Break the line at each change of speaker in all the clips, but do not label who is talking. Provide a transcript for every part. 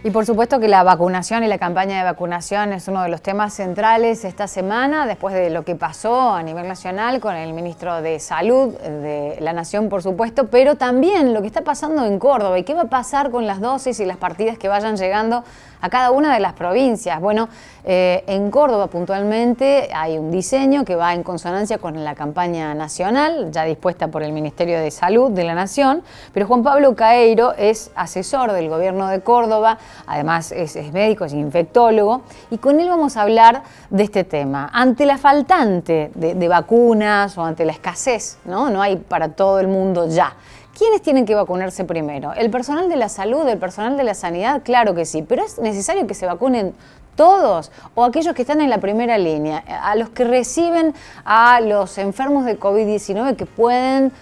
Y por supuesto que la vacunación y la campaña de vacunación es uno de los temas centrales esta semana, después de lo que pasó a nivel nacional con el ministro de Salud de la Nación, por supuesto, pero también lo que está pasando en Córdoba y qué va a pasar con las dosis y las partidas que vayan llegando a cada una de las provincias. Bueno, en Córdoba puntualmente hay un diseño que va en consonancia con la campaña nacional, ya dispuesta por el Ministerio de Salud de la Nación, pero Juan Pablo Caeiro es asesor del gobierno de Córdoba, además es médico, es infectólogo, y con él vamos a hablar de este tema. Ante la faltante de vacunas o ante la escasez, no hay para todo el mundo ya. ¿Quiénes tienen que vacunarse primero? ¿El personal de la salud, el personal de la sanidad? Claro que sí, pero ¿es necesario que se vacunen todos o aquellos que están en la primera línea? A los que reciben a los enfermos de COVID-19 que pueden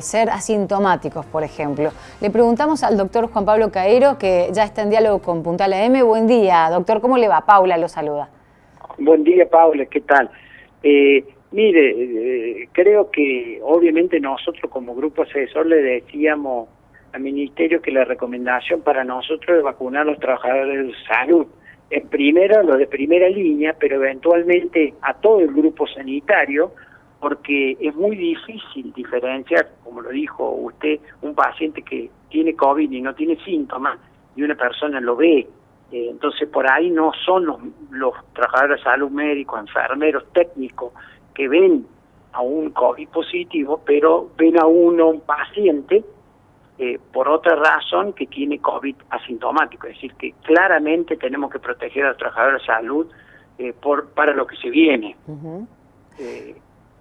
ser asintomáticos, por ejemplo. Le preguntamos al doctor Juan Pablo Caeiro, que ya está en diálogo con Puntal AM. Buen día, doctor, ¿cómo le va? Paula lo saluda.
Buen día, Paula, ¿qué tal? Mire, creo que obviamente nosotros como grupo asesor le decíamos al Ministerio que la recomendación para nosotros es vacunar a los trabajadores de salud. En primera, los de primera línea, pero eventualmente a todo el grupo sanitario, porque es muy difícil diferenciar, como lo dijo usted, un paciente que tiene COVID y no tiene síntomas, y una persona lo ve. Entonces por ahí no son los trabajadores de salud, médicos, enfermeros, técnicos, que ven a un COVID positivo, pero ven a un paciente por otra razón que tiene COVID asintomático. Es decir, que claramente tenemos que proteger a los trabajadores de salud para lo que se viene.
Uh-huh.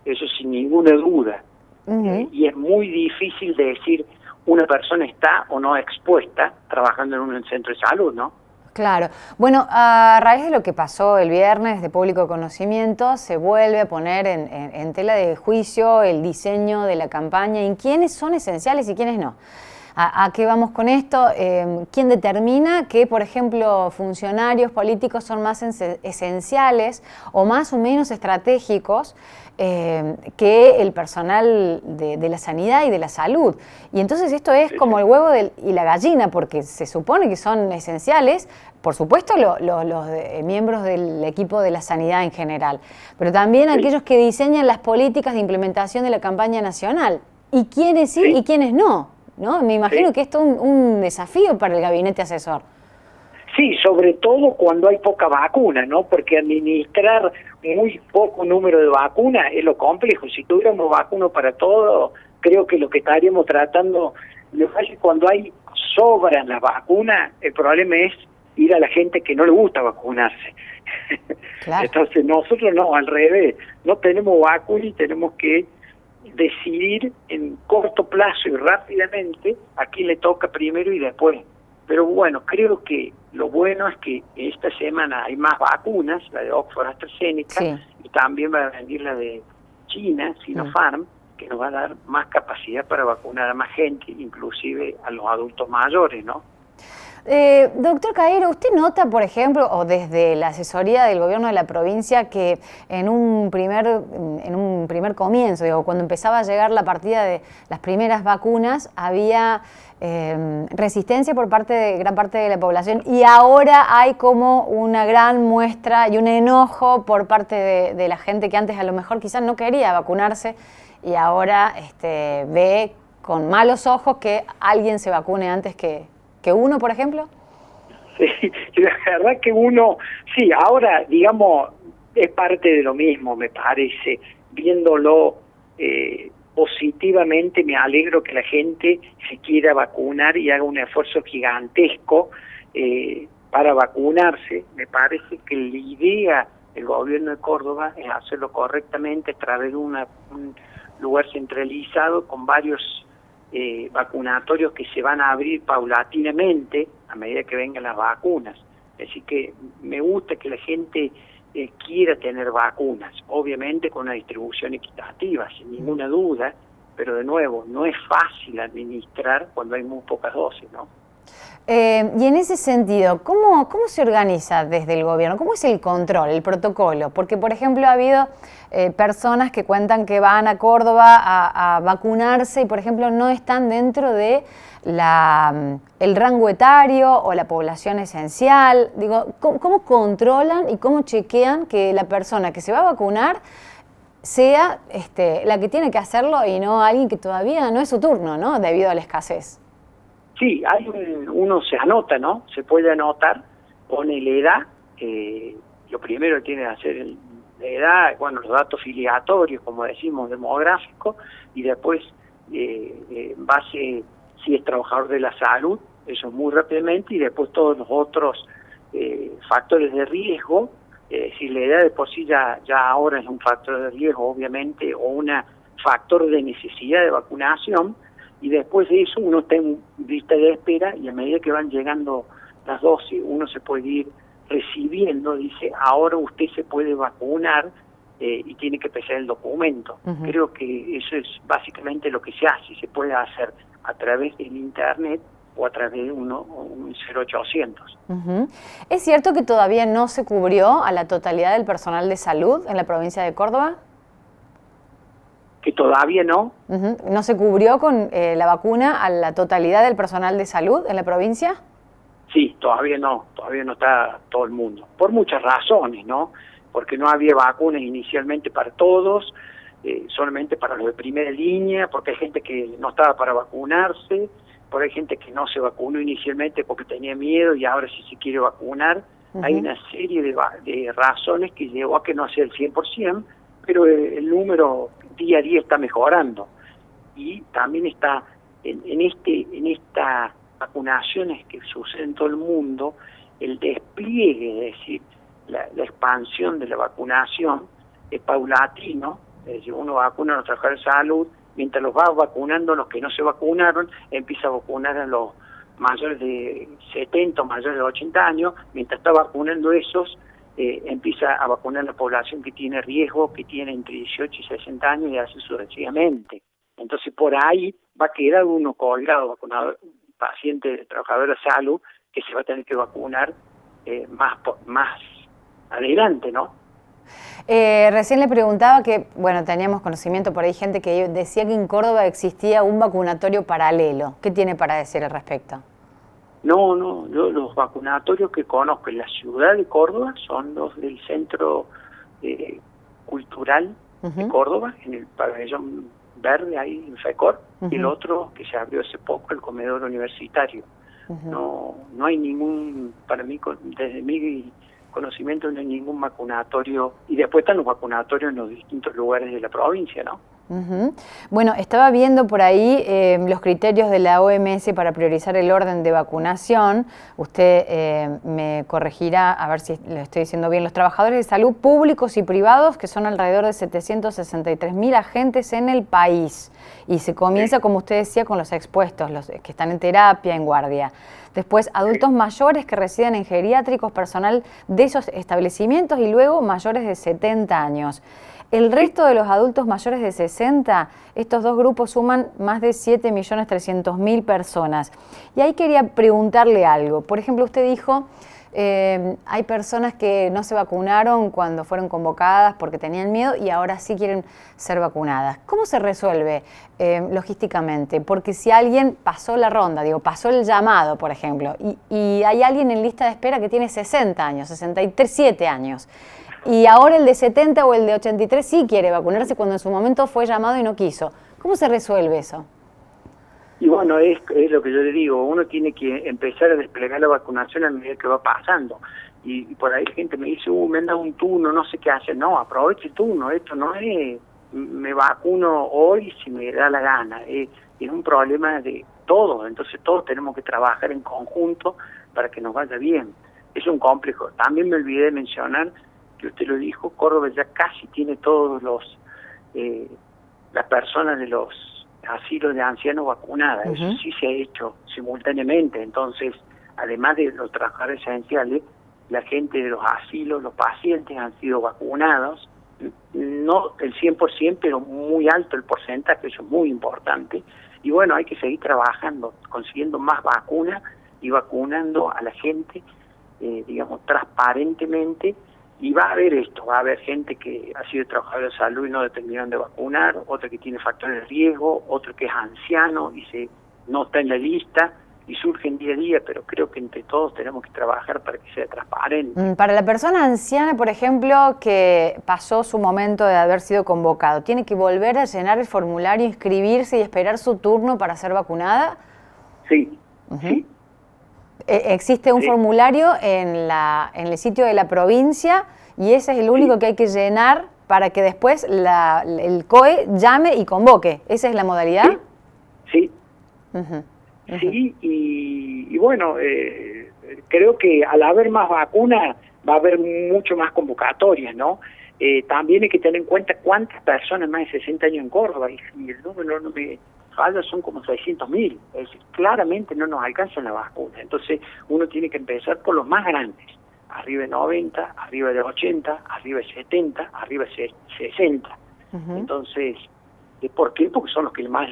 Eso sin ninguna duda.
Uh-huh.
Y es muy difícil de decir una persona está o no expuesta trabajando en un centro de salud, ¿no?
Claro. Bueno, a raíz de lo que pasó el viernes de público conocimiento, se vuelve a poner en tela de juicio el diseño de la campaña en quiénes son esenciales y quiénes no. ¿A qué vamos con esto? ¿Quién determina que, por ejemplo, funcionarios políticos son más esenciales o más o menos estratégicos que el personal de la sanidad y de la salud? Y entonces esto es como el huevo y la gallina, porque se supone que son esenciales, por supuesto, los miembros del equipo de la sanidad en general, pero también aquellos que diseñan las políticas de implementación de la campaña nacional. ¿Y quiénes sí y quiénes no? ¿No? Me imagino que esto es un desafío para el gabinete asesor.
Sí, sobre todo cuando hay poca vacuna, ¿no? Porque administrar muy poco número de vacunas es lo complejo. Si tuviéramos vacunas para todo, creo que lo que estaríamos tratando, lo que pasa es cuando sobran las vacunas, el problema es ir a la gente que no le gusta vacunarse. Claro. Entonces nosotros no, al revés, no tenemos vacuna y tenemos que decidir en corto plazo y rápidamente a quién le toca primero y después. Pero bueno, creo que lo bueno es que esta semana hay más vacunas, la de Oxford AstraZeneca, y también va a venir la de China, Sinopharm, que nos va a dar más capacidad para vacunar a más gente, inclusive a los adultos mayores, ¿no?
Doctor Caeiro, ¿usted nota, por ejemplo, o desde la asesoría del gobierno de la provincia, que en un primer comienzo, cuando empezaba a llegar la partida de las primeras vacunas, había resistencia por parte de gran parte de la población y ahora hay como una gran muestra y un enojo por parte de la gente que antes a lo mejor quizás no quería vacunarse y ahora ve con malos ojos que alguien se vacune antes que uno, por ejemplo?
Sí, la verdad que sí, ahora, digamos, es parte de lo mismo, me parece. Viéndolo positivamente, me alegro que la gente se quiera vacunar y haga un esfuerzo gigantesco para vacunarse. Me parece que la idea del gobierno de Córdoba es hacerlo correctamente a través de un lugar centralizado con varios vacunatorios que se van a abrir paulatinamente a medida que vengan las vacunas. Así que me gusta que la gente quiera tener vacunas, obviamente con una distribución equitativa, sin ninguna duda, pero de nuevo, no es fácil administrar cuando hay muy pocas dosis, ¿no?
Y en ese sentido, ¿cómo se organiza desde el gobierno? ¿Cómo es el control, el protocolo? Porque, por ejemplo, ha habido personas que cuentan que van a Córdoba a vacunarse y, por ejemplo, no están dentro de el rango etario o la población esencial. Digo, ¿cómo controlan y cómo chequean que la persona que se va a vacunar sea la que tiene que hacerlo y no alguien que todavía no es su turno, ¿no? Debido a la escasez.
Sí, uno se anota, ¿no? Se puede anotar, pone la edad, lo primero que tiene que hacer la edad, bueno, los datos filiatorios, como decimos, demográficos, y después base si es trabajador de la salud, eso muy rápidamente, y después todos los otros factores de riesgo, si la edad de por sí ya ahora es un factor de riesgo, obviamente, o un factor de necesidad de vacunación, y después de eso uno está en lista de espera y a medida que van llegando las dosis uno se puede ir recibiendo, dice, ahora usted se puede vacunar y tiene que pesar el documento. Uh-huh. Creo que eso es básicamente lo que se hace, se puede hacer a través del internet o a través de un 0800.
Uh-huh. ¿Es cierto que todavía no se cubrió a la totalidad del personal de salud en la provincia de Córdoba?
Que todavía no.
Uh-huh. ¿No se cubrió con la vacuna a la totalidad del personal de salud en la provincia?
Sí, todavía no está todo el mundo, por muchas razones, ¿no? Porque no había vacunas inicialmente para todos, solamente para los de primera línea, porque hay gente que no estaba para vacunarse, porque hay gente que no se vacunó inicialmente porque tenía miedo y ahora sí se quiere vacunar. Uh-huh. Hay una serie de razones que llevó a que no sea el 100%, pero el número día a día está mejorando. Y también está en esta vacunaciones que suceden en todo el mundo, el despliegue, es decir, la expansión de la vacunación es paulatino, es decir, uno vacuna a los trabajadores de salud, mientras los va vacunando los que no se vacunaron, empieza a vacunar a los mayores de 70 o mayores de 80 años, mientras está vacunando esos, empieza a vacunar la población que tiene riesgo, que tiene entre 18 y 60 años y así sucesivamente. Entonces por ahí va a quedar uno colgado, vacunador, paciente, trabajador de salud, que se va a tener que vacunar más adelante, ¿no?
Recién le preguntaba que, bueno, teníamos conocimiento por ahí, gente que decía que en Córdoba existía un vacunatorio paralelo. ¿Qué tiene para decir al respecto?
No, yo los vacunatorios que conozco en la ciudad de Córdoba son los del Centro Cultural uh-huh. de Córdoba, en el pabellón verde, ahí en FECOR, uh-huh. y el otro que se abrió hace poco, el comedor universitario. Uh-huh. No hay ningún, para mí, desde mi conocimiento, no hay ningún vacunatorio, y después están los vacunatorios en los distintos lugares de la provincia, ¿no?
Uh-huh. Bueno, estaba viendo por ahí los criterios de la OMS para priorizar el orden de vacunación. Usted me corregirá, a ver si lo estoy diciendo bien. Los trabajadores de salud públicos y privados, que son alrededor de 763.000 agentes en el país. Y se comienza, como usted decía, con los expuestos, los que están en terapia, en guardia. Después, adultos mayores que residen en geriátricos, personal de esos establecimientos, y luego mayores de 70 años. El resto de los adultos mayores de 60, estos dos grupos suman más de 7.300.000 personas. Y ahí quería preguntarle algo. Por ejemplo, usted dijo, hay personas que no se vacunaron cuando fueron convocadas porque tenían miedo y ahora sí quieren ser vacunadas. ¿Cómo se resuelve logísticamente? Porque si alguien pasó la ronda, pasó el llamado, por ejemplo, y hay alguien en lista de espera que tiene 60 años, 67 años, y ahora el de 70 o el de 83 sí quiere vacunarse cuando en su momento fue llamado y no quiso. ¿Cómo se resuelve eso?
Y bueno, es lo que yo le digo, uno tiene que empezar a desplegar la vacunación a medida que va pasando. Y por ahí gente me dice, me han dado un turno, no sé qué hacer. No, aproveche el turno, esto no es, me vacuno hoy si me da la gana. Es un problema de todos, entonces todos tenemos que trabajar en conjunto para que nos vaya bien. Es un complejo. También me olvidé de mencionar, que usted lo dijo, Córdoba ya casi tiene todos las personas de los asilos de ancianos vacunadas. Uh-huh. Eso sí se ha hecho simultáneamente. Entonces, además de los trabajadores esenciales, la gente de los asilos, los pacientes han sido vacunados, no el 100%, pero muy alto el porcentaje, eso es muy importante. Y bueno, hay que seguir trabajando, consiguiendo más vacunas y vacunando a la gente, digamos, transparentemente. Y va a haber esto, va a haber gente que ha sido trabajadora de salud y no le terminaron de vacunar, otra que tiene factores de riesgo, otro que es anciano y no está en la lista, y surgen día a día, pero creo que entre todos tenemos que trabajar para que sea transparente.
Para la persona anciana, por ejemplo, que pasó su momento de haber sido convocado, ¿tiene que volver a llenar el formulario, inscribirse y esperar su turno para ser vacunada?
Sí, sí.
Existe un formulario en el sitio de la provincia y ese es el único que hay que llenar para que después el COE llame y convoque. ¿Esa es la modalidad?
Sí. Sí, y bueno, creo que al haber más vacunas va a haber mucho más convocatorias, ¿no? También hay que tener en cuenta cuántas personas más de 60 años en Córdoba, y el número no me falla, son como 600.000, es decir, claramente no nos alcanzan la vacuna. Entonces uno tiene que empezar por los más grandes, arriba de 90, arriba de 80, arriba de 70, arriba de 60. Entonces, ¿por qué? Porque son los que más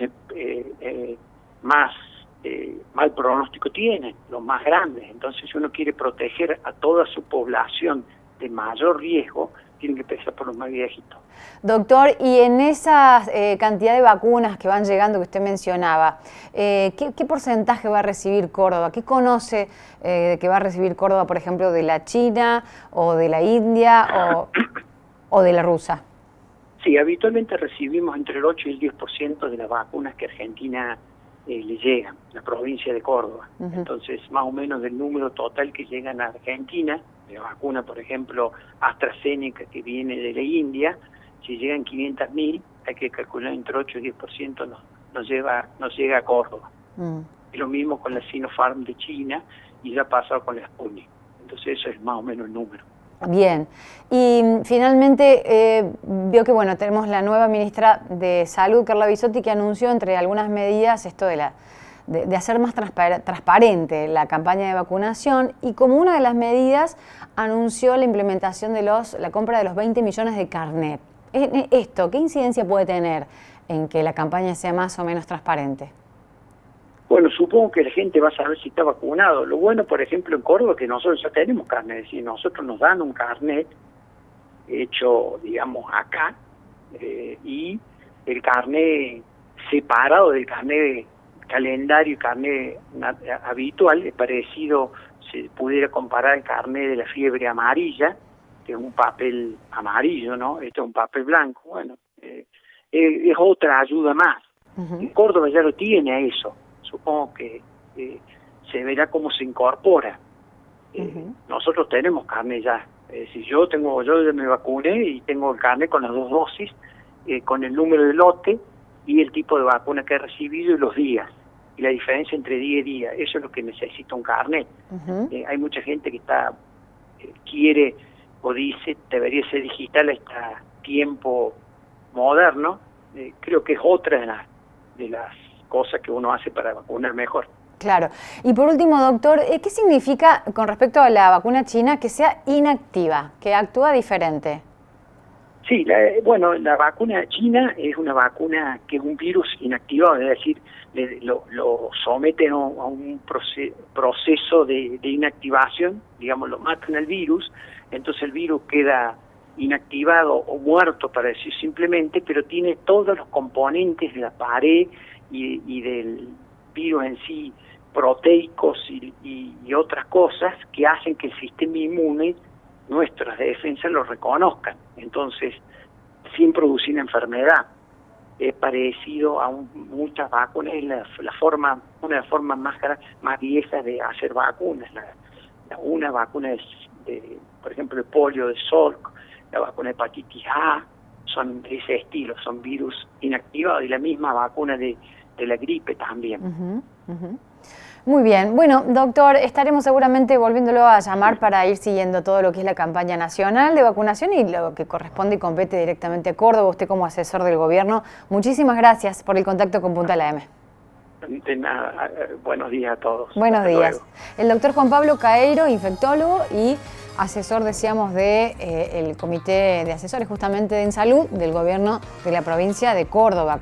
mal pronóstico tienen, los más grandes. Entonces, si uno quiere proteger a toda su población de mayor riesgo, tiene que empezar por los más viejitos.
Doctor, y en esa cantidad de vacunas que van llegando que usted mencionaba, ¿qué porcentaje va a recibir Córdoba? ¿Qué conoce que va a recibir Córdoba, por ejemplo, de la China o de la India o de la rusa?
Sí, habitualmente recibimos entre el 8 y el 10% de las vacunas que Argentina le llegan, la provincia de Córdoba. Entonces, más o menos del número total que llegan a Argentina, de vacuna, por ejemplo, AstraZeneca, que viene de la India, si llegan 500.000, hay que calcular entre 8 y 10% nos llega a Córdoba. Y lo mismo con la Sinopharm de China, y ya ha pasado con la Sputnik. Entonces, eso es más o menos el número.
Bien, y finalmente vio que tenemos la nueva ministra de Salud, Carla Bisotti, que anunció entre algunas medidas esto de hacer más transparente la campaña de vacunación, y como una de las medidas anunció la implementación de la compra de los 20 millones de carnet. Esto, ¿qué incidencia puede tener en que la campaña sea más o menos transparente?
Bueno, supongo que la gente va a saber si está vacunado. Lo bueno, por ejemplo, en Córdoba, que nosotros ya tenemos carnet, es decir, nosotros nos dan un carnet hecho, digamos, acá, y el carnet separado del carnet calendario y carnet habitual, es parecido, se pudiera comparar el carnet de la fiebre amarilla, que es un papel amarillo, ¿no? Este es un papel blanco. Bueno, es otra ayuda más. En Córdoba ya lo tiene a eso. Supongo que se verá cómo se incorpora. Nosotros tenemos carnet ya. Es decir, yo ya me vacuné y tengo el carnet con las 2 dosis, con el número de lote y el tipo de vacuna que he recibido y los días. Y la diferencia entre día y día. Eso es lo que necesita un carnet. Hay mucha gente que quiere o dice debería ser digital hasta tiempo moderno. Creo que es otra de las cosas que uno hace para vacunar mejor.
Claro. Y por último, doctor, ¿qué significa con respecto a la vacuna china que sea inactiva, que actúa diferente?
Sí, la vacuna china es una vacuna que es un virus inactivado, es decir, lo someten a un proceso de inactivación, digamos, lo matan al virus, entonces el virus queda inactivado o muerto, para decir simplemente, pero tiene todos los componentes de la pared y del virus en sí, proteicos y otras cosas que hacen que el sistema inmune, nuestras defensas, lo reconozcan. Entonces, sin producir enfermedad. Es parecido a muchas vacunas, es una de las formas más viejas de hacer vacunas. Una vacuna por ejemplo, el polio de Salk, la vacuna de hepatitis A, son de ese estilo, son virus inactivados, y la misma vacuna de la gripe también.
Muy bien. Bueno, doctor, estaremos seguramente volviéndolo a llamar para ir siguiendo todo lo que es la campaña nacional de vacunación y lo que corresponde y compete directamente a Córdoba, usted como asesor del gobierno. Muchísimas gracias por el contacto con Punta la M.
De nada, buenos días a todos.
Buenos
Hasta
días.
luego.
El doctor Juan Pablo Caeiro, infectólogo y asesor, decíamos, el Comité de Asesores justamente en Salud del Gobierno de la provincia de Córdoba.